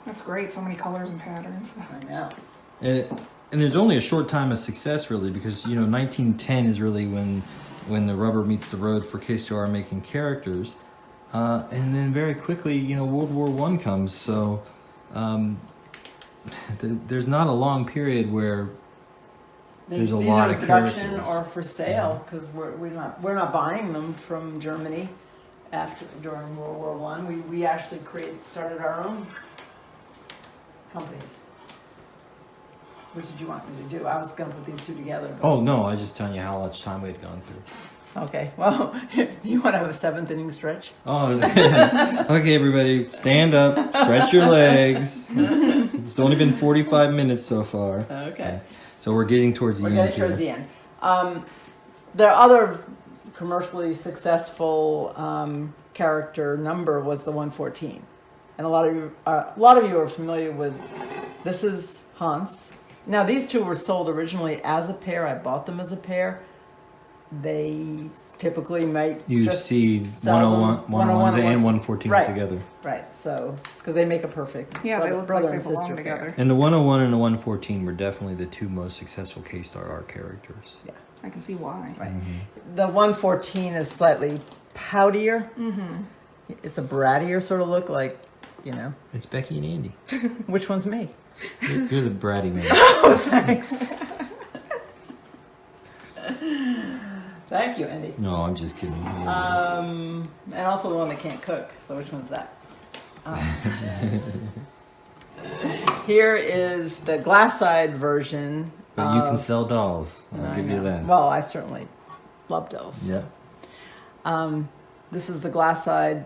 That's great. So many colors and patterns. I know. And there's only a short time of success, really, because 1910 is really when the rubber meets the road for K-Star making characters, and then very quickly, World War I comes. So there's not a long period where there's a These lot are of production characters. or for sale because we're not buying them from Germany during World War One. We actually started our own companies. What did you want me to do? I was going to put these two together. but- Oh no, I was just telling you how much time we had gone through. Okay. Well, you want to have a 7th inning stretch? Oh, okay, everybody, stand up, stretch your legs. It's only been 45 minutes so far. Okay. So we're getting towards the We're end getting here. towards the end. The other commercially successful character number was the 114, and a lot of you are familiar with. This is Hans, Now, these two were sold originally as a pair. I bought them as a pair. They typically might You just see sell 101, them 101s and 114s 114s right. together. Right, so, because they make a perfect Yeah, they look brother like and they belong sister together. pair. And the 101 and the 114 were definitely the two most successful K-Star art characters. Yeah, I can see why. right. The 114 is slightly poutier. It's a brattier sort of look, like, you know. It's Becky and Andy. Which one's me? You're the bratty man. Thanks. Thank you, Andy. No, I'm just kidding. And also the one that can't cook. So which one's that? Here is the glass-eyed version. But you can sell dolls. I'll I give you know. that. Well, I certainly love dolls. Yeah. This is the glass-eyed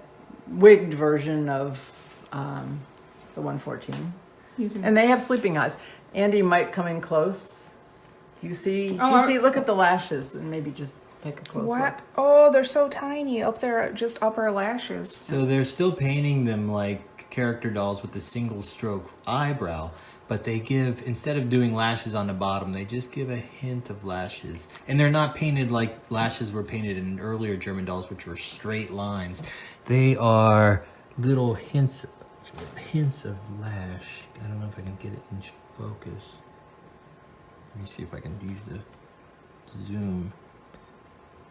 wigged version of the 114. You can. And they have sleeping eyes. Andy might come in close. Do you see? Oh, do you see? Look at the lashes and maybe just take a close What? look. Oh, they're so tiny up there, just upper lashes. So they're still painting them like character dolls with a single stroke eyebrow, but they give, instead of doing lashes on the bottom, they just give a hint of lashes. And they're not painted like lashes were painted in earlier German dolls, which were straight lines. They are little hints of lash. I don't know if I can get it in focus. Let me see if I can use the zoom.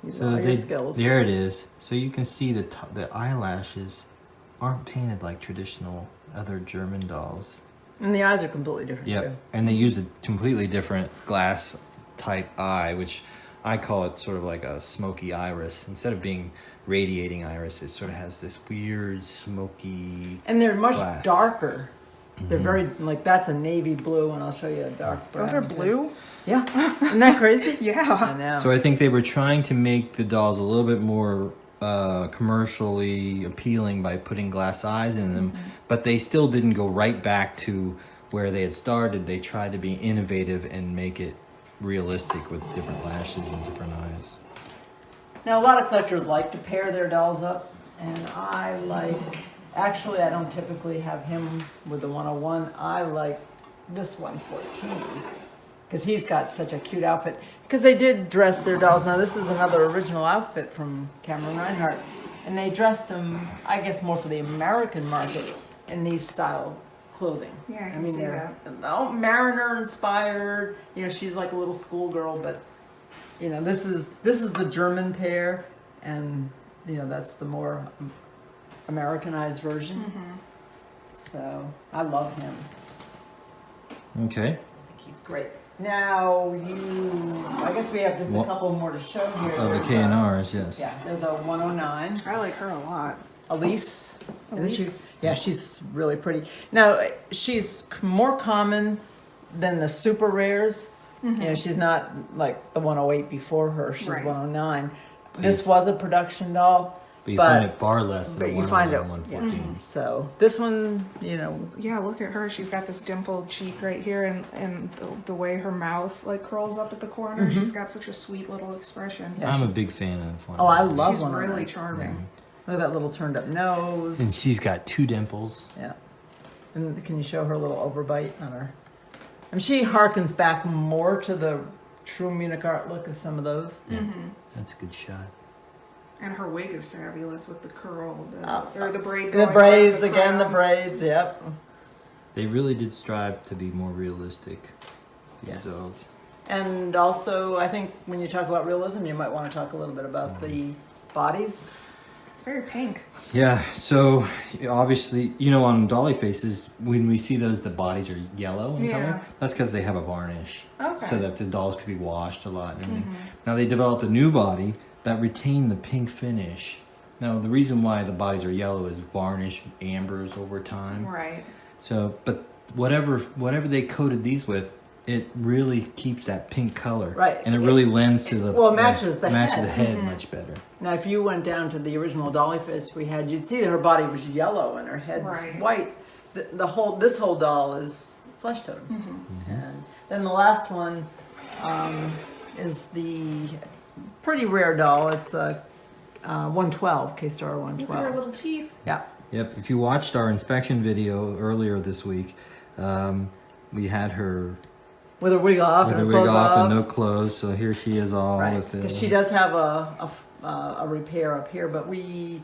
Use all your skills. There it is. So you can see the eyelashes aren't painted like traditional other German dolls. And the eyes are completely different Yep. too. And they use a completely different glass type eye, which I call it sort of like a smoky iris. Instead of being radiating iris, it sort of has this weird smoky. And they're much glass. darker. They're very, like, that's a navy blue, and I'll show you a dark brown. Those are too. blue? Yeah. Isn't that crazy? I Yeah. know. So I think they were trying to make the dolls a little bit more commercially appealing by putting glass eyes in them, but they still didn't go right back to where they had started. They tried to be innovative and make it realistic with different lashes and different eyes. Now, a lot of collectors like to pair their dolls up, and I like, actually, I don't typically have him with the 101. I like this 114 because he's got such a cute outfit. Because they did dress their dolls. Now, this is another original outfit from Franz Reinhart, and they dressed him, I guess, more for the American market in these style clothing. Yeah, I can see they're all Mariner inspired. You know, she's like a little schoolgirl, but you know, this is the German pair, and you know, that's the more Americanized version. So I love him. Okay. I think he's great. Now I guess we have just a What- couple more to show here. Oh, the There's K&Rs, yes. Yeah, there's a 109. I like her a lot. Elise. Isn't she? Elise? Yeah, she's really pretty. Now, she's more common than the super rares. You know, she's not like the 108 before her. She's Right. 109. This was a production doll. But you find it far less but than you find it- 114. So this one, you know, Yeah, look at her. She's got this dimpled cheek right here, and the way her mouth like curls up at the corner. She's got such a sweet little expression. Yeah, I'm a she's- big fan of one. oh, I love She's 109s. really charming. Look at that little turned up nose. And she's got two dimples. Yeah. And can you show her little overbite on her? And she harkens back more to the true Munich art look of some of those. Yeah. That's a good shot. And her wig is fabulous with the curl, or the braid. The going braids, around the again, the crown. braids, yep. They really did strive to be more realistic, these Yes. dolls. And also, I think when you talk about realism, you might want to talk a little bit about the bodies. It's very pink. Yeah, so obviously, you know, on Dolly Faces, when we see those, the bodies are yellow in Yeah. color. That's because they have a varnish. Okay. So that the dolls could be washed a lot and everything. Now they developed a new body that retained the pink finish. Now the reason why the bodies are yellow is varnish ambers over time. Right. So, but whatever they coated these with, it really keeps that pink color. Right. And it really lends to the Well, it matches the matches head. the head much better. Now, if you went down to the original Dolly Face we had, you'd see that her body was yellow and her head's Right. white. This whole doll is flesh tone. And then the last one is the pretty rare doll. It's a 112, K-Star Look at her 112. little teeth. Yeah. Yep. If you watched our inspection video earlier this week, we had her with her wig off with and her her wig clothes off and off. no clothes. So here she is all Right, with because the. she does have a repair up here, but we,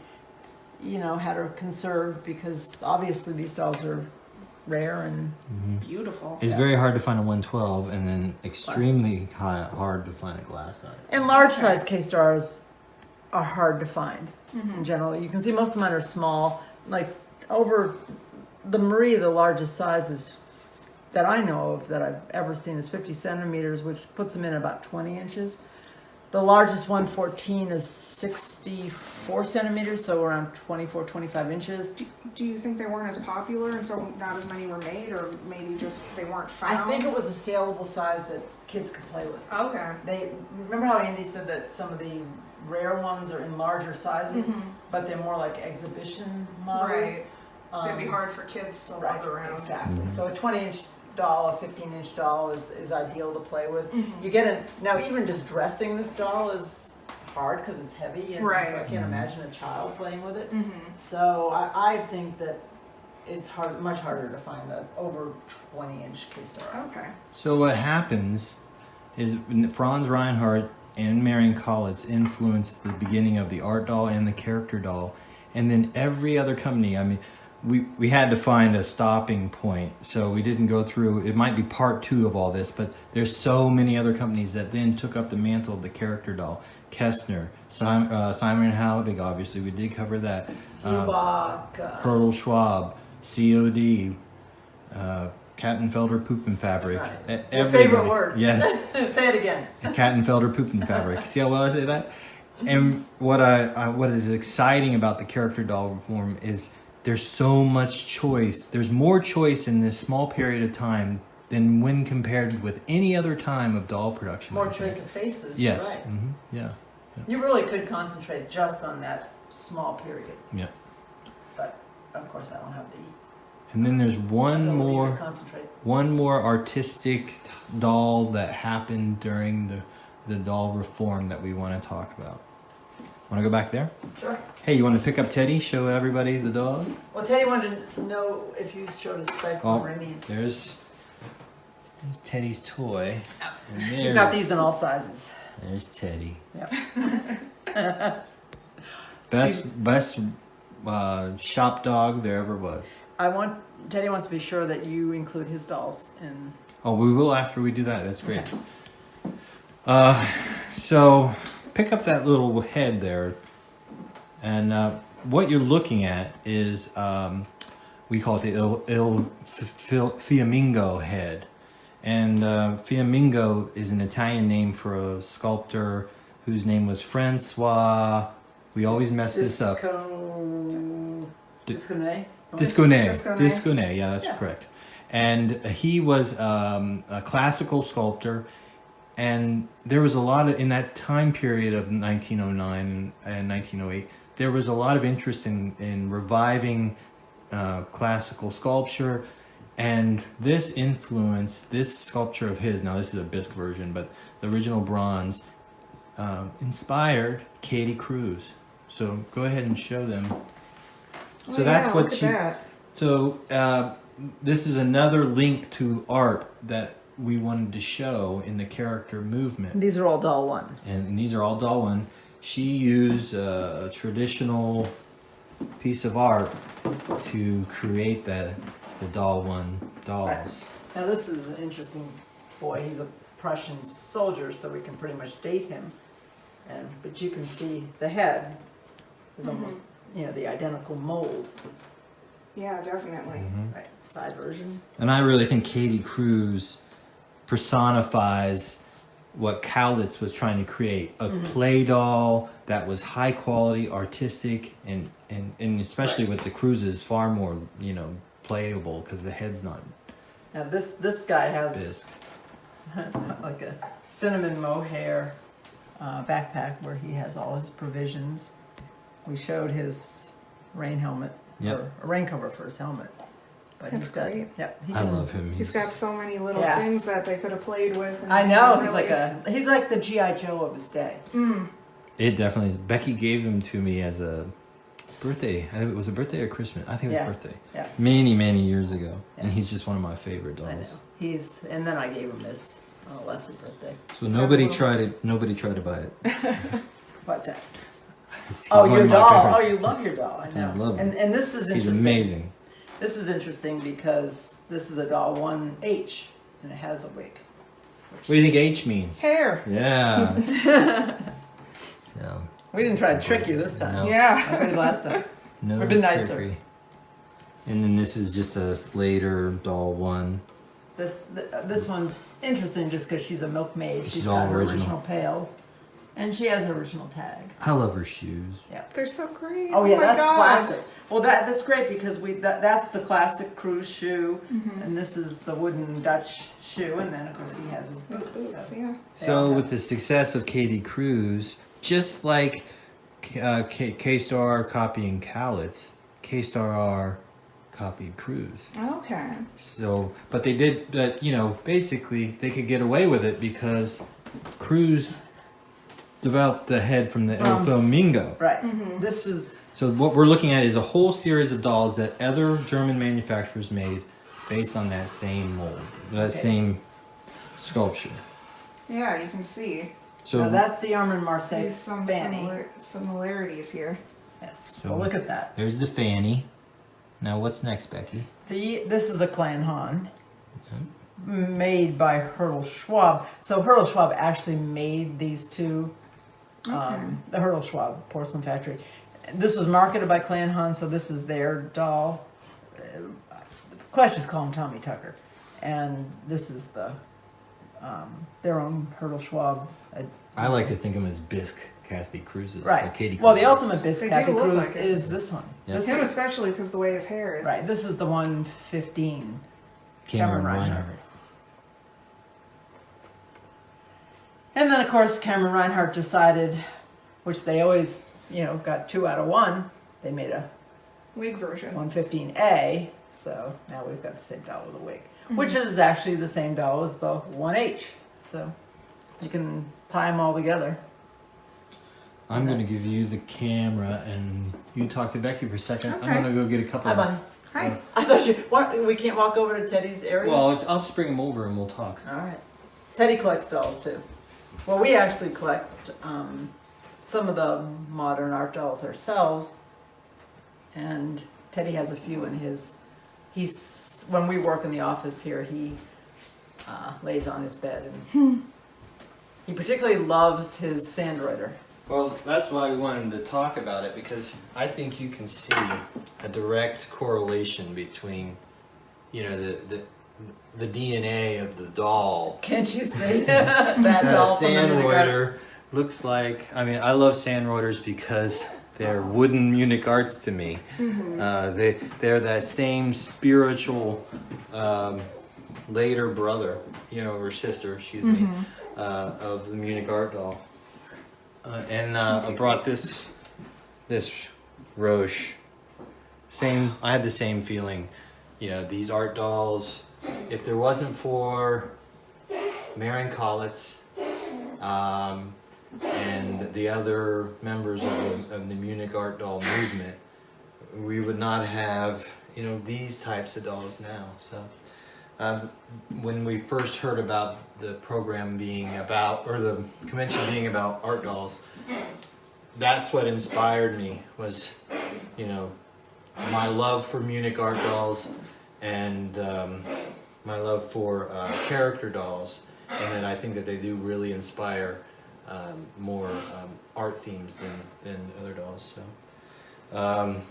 had her conserved because obviously these dolls are rare and Beautiful. It's Yeah. very hard to find a 112, and then extremely hard to find a glass eye. and large size K-stars are hard to find in general. You can see most of mine are small, like over the Marie, the largest sizes that I know of that I've ever seen is 50 centimeters, which puts them in about 20 inches. The largest 114 is 64 centimeters, so around 24, 25 inches. Do you think they weren't as popular and so not as many were made, or maybe just they weren't found? I think it was a saleable size that kids could play with. Okay. They remember how Andy said that some of the rare ones are in larger sizes, but they're more like exhibition models. Right. They'd be hard for kids to lug around. Exactly. So a 20-inch doll, a 15-inch doll is ideal to play with. You get now even just dressing this doll is hard because it's heavy, and Right. so I can't imagine a child playing with it. So I think that it's much harder to find the over 20-inch K-star. Okay. So what happens is Franz Reinhardt and Marian Collets influenced the beginning of the art doll and the character doll, and then every other company. I mean, we had to find a stopping point, so we didn't go through. It might be part 2 of all this, but there's so many other companies that then took up the mantle of the character doll. Kestner, Simon and Halbig, obviously we did cover that. Hubach, Hurdle Schwab, COD, Kattenfelder Puppenfabrik. Right. Your favorite word. Yes. Say it again. Kattenfelder Puppenfabrik. See how well I say that? And what is exciting about the character doll form is there's so much choice. There's more choice in this small period of time than when compared with any other time of doll production. More I think. choice of faces. Yes. Right. Yeah. You really could concentrate just on that small period, Yeah. but of course I don't have the And then there's ability to concentrate. one more artistic doll that happened during the doll reform that we want to talk about. Want to go back there? Sure. Hey, you want to pick up Teddy? Show everybody the dog? Well, Teddy wanted to know if you showed us stifle or any. There's Teddy's toy. And He's got these in all sizes. There's Teddy. Yep. Best shop dog there ever was. Teddy wants to be sure that you include his dolls in. Oh, we will after we do that. That's great. Okay. So pick up that little head there, and what you're looking at is we call it the Il Fiammingo head, and Fiammingo is an Italian name for a sculptor whose name was Francois. We always mess this up. Disconnet. Disconnet, yeah, that's correct. And he was a classical sculptor, and there was a lot of, in that time period of 1909 and 1908, there was a lot of interest in reviving classical sculpture, and this influenced, this sculpture of his, now this is a bisque version, but the original bronze, inspired Katie Cruz. So go ahead and show them. So that's what she. So this is another link to art that we wanted to show in the character movement. These are all doll one. And these are all doll one. She used a traditional piece of art to create the doll one dolls. Right. Now this is an interesting boy. He's a Prussian soldier, so we can pretty much date him. But you can see the head is almost, the identical mold. Yeah, definitely. Right, side version. And I really think Katie Cruz personifies what Collets was trying to create, a play doll that was high quality, artistic, and especially with the Cruzes, far more, playable because the head's not Now this guy has bisque. like a cinnamon mohair backpack where he has all his provisions. We showed his rain helmet, or a rain cover for his helmet. But That's great. Yep. I love him. He's got so many little things that they could have played with. And I know. really... He's like the G.I. Joe of his day. It definitely is. Becky gave them to me as a birthday. I think it was a birthday or Christmas. I think it was birthday. Yeah. Many, many years ago. Yes. And he's just one of my favorite I know. dolls. and then I gave him this on a lesser birthday. So nobody tried to buy it. What's that? He's Oh, one your of my doll. favorites. Oh, you love your doll. I know. Yeah, I love him. And this is He's interesting. amazing. This is interesting because this is a doll 1H and it has a wig. What do you think H means? Hair. Yeah. So We didn't try to trick you this time. No. Yeah. I did last time. no We've been nicer. trickery. And then this is just a later doll one. This one's interesting just because she's a milkmaid. She's She's all got her original. original pails, and she has her original tag. I love her shoes. Yeah. They're so great. Oh yeah, my that's God. classic. Well, that's great because that's the classic cruise shoe, Mm-hmm. and this is the wooden Dutch shoe, and then of course he has his boots. Boots, So. yeah. They all So have- with the success of Katie Cruz, just like K-Star copying Collets, K-Star copied Cruz. Okay. So, but they did, basically they could get away with it because Cruz developed the head from the El From- Flamingo. Right. Mm-hmm. This is So what we're looking at is a whole series of dolls that other German manufacturers made based on that same mold, that Okay. same sculpture. Yeah, you can see So now that's the Armand Marseille there's some Fanny. similarities here. Yes. So- well, look at that. there's the Fanny. Now what's next, Becky? This is a Clan Han. Made by Hertel Schwab. So Hertel Schwab actually made these two. The Hertel Schwab porcelain factory. This was marketed by Clan Han, so this is their doll. Collectors call him Tommy Tucker, and this is their own Hertel Schwab. I like to think of him as Bisque Kathy Cruz's. Or Right. Katie Well, the Cruz's. ultimate bisque They Kathy do look Cruz like it. is this one. Yeah. This Him is, especially because the way his hair is. right. This is the 115. Cameron Reinhardt. Reinhardt. And then, of course, Cameron Reinhardt decided, which they always, got 2 out of 1. They made a Wig version. 115A. So now we've got the same doll with a wig, which is actually the same doll as the 1H. So you can tie them all together. I'm going to That's- give you the camera and you talk to Becky for a second. Okay. I'm going to go get a couple Hi, Bunny. Hi. I thought we can't walk over to Teddy's area? Well, I'll just bring him over and we'll talk. All right. Teddy collects dolls too. Well, we actually collect some of the modern art dolls ourselves, and Teddy has a few in his. When we work in the office here, he lays on his bed, and he particularly loves his Sandroider. Well, that's why we wanted to talk about it because I think you can see a direct correlation between, the DNA of the doll. Can't you see that doll from the Munich Art- Sandroider looks like. I mean, I love Sandroiders because they're wooden Munich arts to me. They're that same spiritual later brother, or sister, excuse me, of the Munich Art Doll. And I brought this Roche. I had the same feeling. These art dolls. If there wasn't for Marian Collets and the other members of the Munich Art Doll movement, we would not have these types of dolls now. So when we first heard about the program being about, or the convention being about art dolls, that's what inspired me was my love for Munich Art Dolls and my love for character dolls, and then I think that they do really inspire more art themes than other dolls. So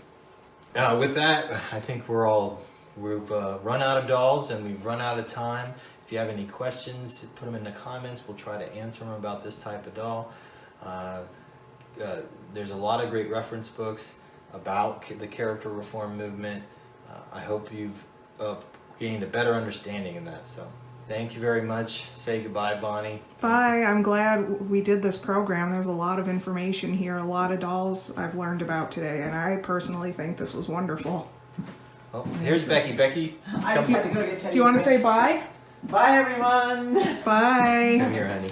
with that, I think we've run out of dolls and we've run out of time. If you have any questions, put them in the comments. We'll try to answer them about this type of doll. There's a lot of great reference books about the character reform movement. I hope you've gained a better understanding of that. So thank you very much. Say goodbye, Bonnie. Bye. I'm glad we did this program. There's a lot of information here, a lot of dolls I've learned about today, and I personally think this was wonderful. Oh, here's Becky. Becky, I just had to go get Teddy. Do you want to say bye? Bye, everyone. Bye. come here, honey.